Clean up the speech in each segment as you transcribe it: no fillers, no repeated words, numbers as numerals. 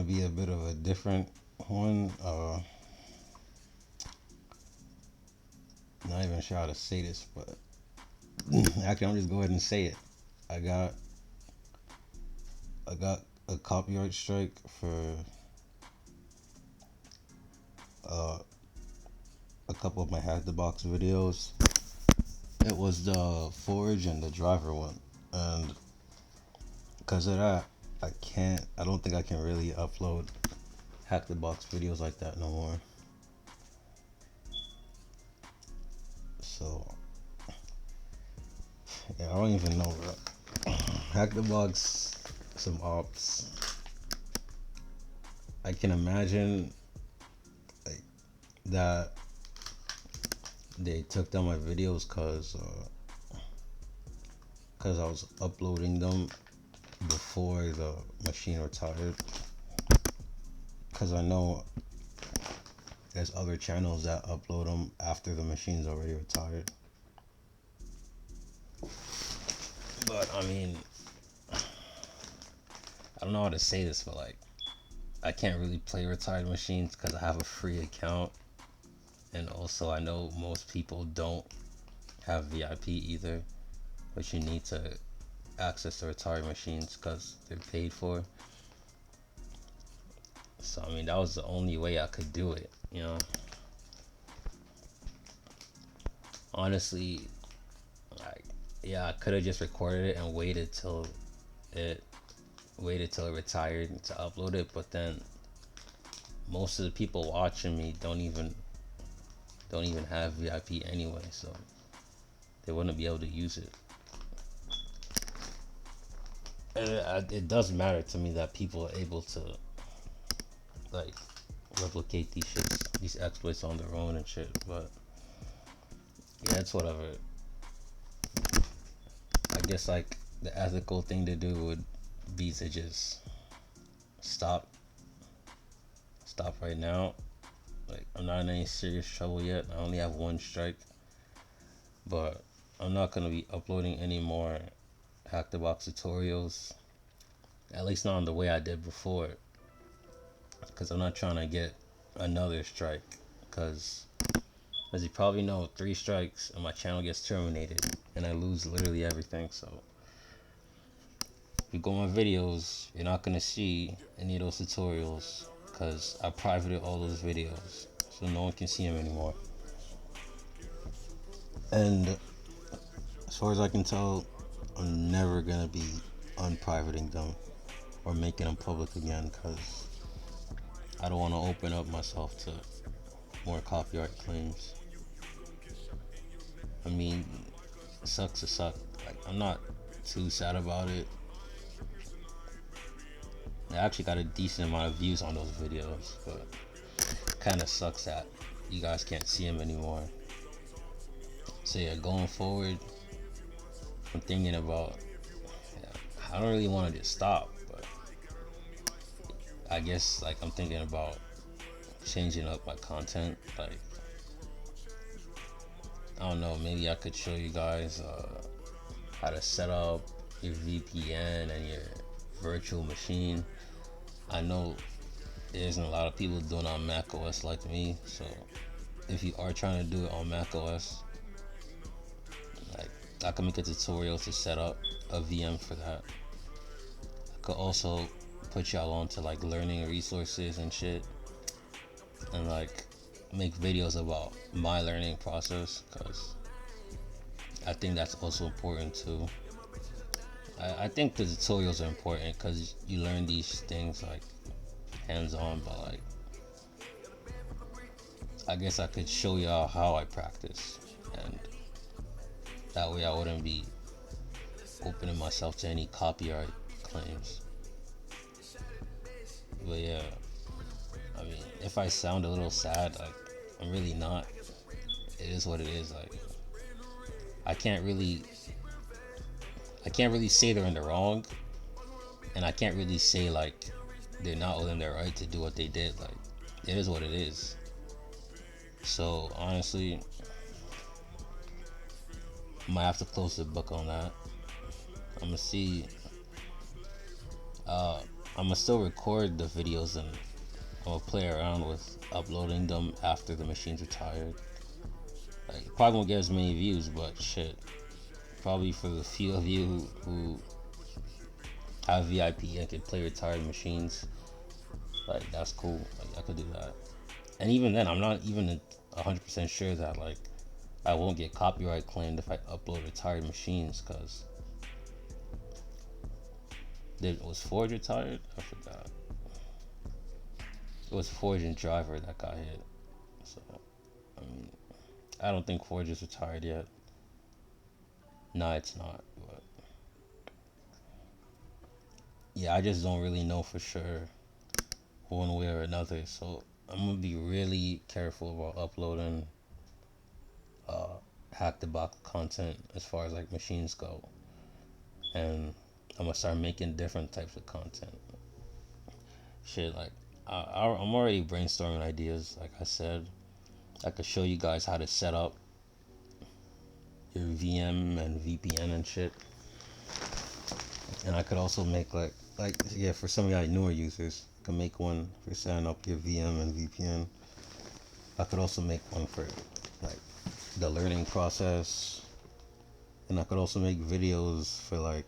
be a bit of a different one. Not even sure how to say this, but actually, I'm just go ahead and say it. I got I got a copyright strike for uh, a couple of my Hack the Box videos. It was the Forge and the Driver one, and because of that, I don't think I can really upload Hack the Box videos like that no more. So yeah, I don't even know, bro. Hack the Box, some ops. I can imagine like that they took down my videos cause I was uploading them before the machine retired. Cause I know there's other channels that upload them after the machine's already retired. But I mean, I don't know how to say this, but like, I can't really play retired machines because I have a free account, and also I know most people don't have VIP either, but you need to access the retired machines because they're paid for. So I mean, that was the only way I could do it, you know. Honestly, like, yeah, I could have just recorded it and it it retired to upload it, but then most of the people watching me don't even have VIP anyway, so they wouldn't be able to use it. And it does matter to me that people are able to like replicate these exploits on their own and shit. But yeah, it's whatever. I guess like the ethical thing to do would be to just stop right now. Like, I'm not in any serious trouble yet. I only have one strike, but I'm not gonna be uploading any more Hack the Box tutorials. At least not in the way I did before, because I'm not trying to get another strike. Because as you probably know, 3 strikes and my channel gets terminated, and I lose literally everything. So if you go on my videos, you're not gonna see any of those tutorials because I privated all those videos, so no one can see them anymore. And as far as I can tell, I'm never gonna be unprivating them or making them public again because I don't want to open up myself to more copyright claims. I mean, it sucks to suck. Like, I'm not too sad about it. I actually got a decent amount of views on those videos, but it kind of sucks that you guys can't see them anymore. So yeah, going forward, I'm thinking about. Yeah, I don't really want to just stop, but I guess like I'm thinking about changing up my content. Like, I don't know, maybe I could show you guys how to set up your VPN and your virtual machine. I know there isn't a lot of people doing it on Mac OS like me, so if you are trying to do it on Mac OS, like, I can make a tutorial to set up a VM for that. I could also put y'all onto like learning resources and shit, and like make videos about my learning process, because I think that's also important too. I think the tutorials are important because you learn these things like hands on, but like I guess I could show y'all how I practice, and that way I wouldn't be opening myself to any copyright claims. But yeah, I mean, if I sound a little sad, like, I'm really not. It is what it is. Like, I can't really, I can't really say they're in the wrong, and I can't really say like they're not within their right to do what they did. Like, it is what it is. So honestly, I might have to close the book on that. I'm gonna see. I'm gonna still record the videos and I'm gonna play around with uploading them after the machines are tired. Like, probably won't get as many views, but shit, probably for the few of you who have VIP and can play retired machines, like that's cool. Like I could do that. And even then, I'm not even 100% sure that like I won't get copyright claimed if I upload retired machines, because was Forge retired? I forgot. It was Forge and Driver that got hit. So I mean, I don't think Forge is retired yet. No, it's not. But yeah, I just don't really know for sure one way or another. So I'm gonna be really careful about uploading uh, hack the box content as far as like machines go, and I'm gonna start making different types of content. Shit, like I'm already brainstorming ideas. Like I said, I could show you guys how to set up your VM and VPN and shit, and I could also make like yeah, for some of y'all newer users, I can make one for setting up your VM and VPN. I could also make one for like the learning process, and I could also make videos for like.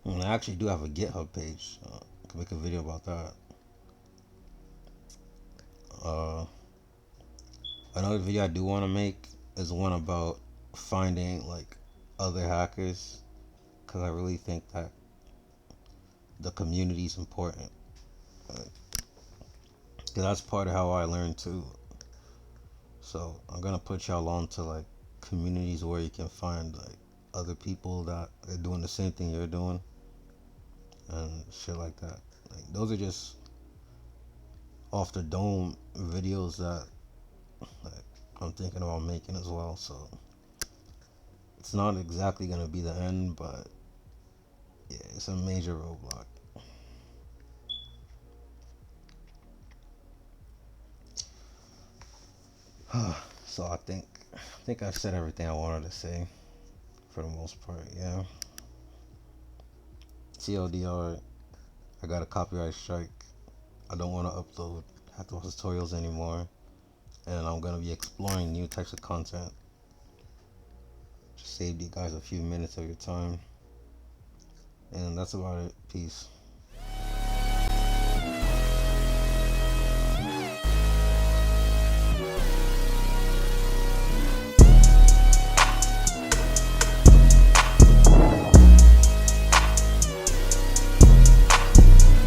I actually do have a GitHub page. I could make a video about that. Uh, Another video I do want to make is one about finding like other hackers, because I really think that the community is important. Because that's part of how I learn too. So I'm gonna put y'all on to like communities where you can find like other people that are doing the same thing you're doing and shit like that. Like those are just off the dome videos that like I'm thinking about making as well. So it's not exactly gonna be the end, but yeah, it's a major roadblock. So I think I've said everything I wanted to say for the most part. Yeah. TLDR, I got a copyright strike. I don't want to upload hackable tutorials anymore, and I'm gonna be exploring new types of content. Just saved you guys a few minutes of your time, and that's about it. Peace.